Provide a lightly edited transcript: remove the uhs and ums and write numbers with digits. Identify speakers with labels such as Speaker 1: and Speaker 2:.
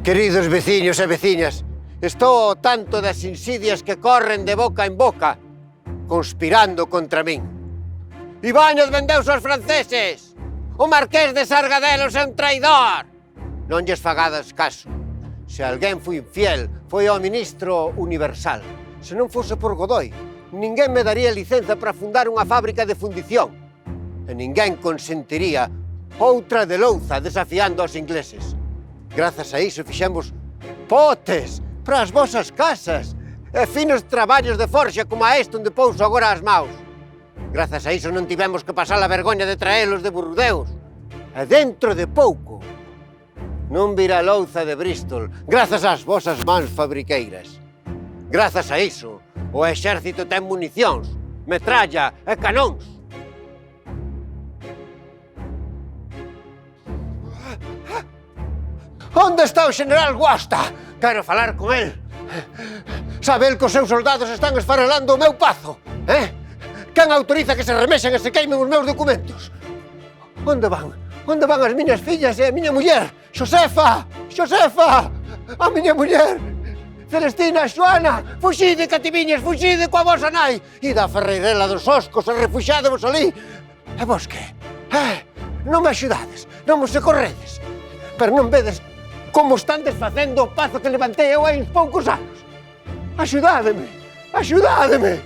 Speaker 1: Queridos veciños e veciñas, estou ao tanto das insidias que corren de boca en boca, conspirando contra min. Ibáñez vendeuse aos franceses! O marqués de Sargadelos é un traidor! Non lles fagades caso. Se alguén foi infiel, foi ao ministro Universal. Se non fose por Godoy, ninguén me daría licenza para fundar unha fábrica de fundición. E ninguén consentiría outra de Louza desafiando aos ingleses. Grazas a iso fixemos potes para as vosas casas e finos traballos de forxa como a este onde pouso agora as maus. Grazas a iso non tivemos que pasar a vergoña de traelos de Burdeos. E dentro de pouco non virá louza de Bristol grazas ás vosas mans fabriqueiras. Grazas a iso o exército ten municións, metralla e canóns. Onde está o general Guasta? Quero falar con el. Sabe el que os seus soldados están esfarelando o meu pazo, Quen autoriza que se remexen e se queimen os meus documentos? Onde van? Onde van as miñas fillas e a miña muller? Xosefa! Xosefa! A miña muller! Celestina, Xoana! Fuxide, cativiñas, fuxide coa vosa nai! Ida a Ferreirela dos Oscos e refuxadevos ali! E vos que? Non me axudades, non me socorredes. Pero non vedes como están desfacendo o pazo que levantei eu hai uns poucos anos? Axudádeme! Axudádeme!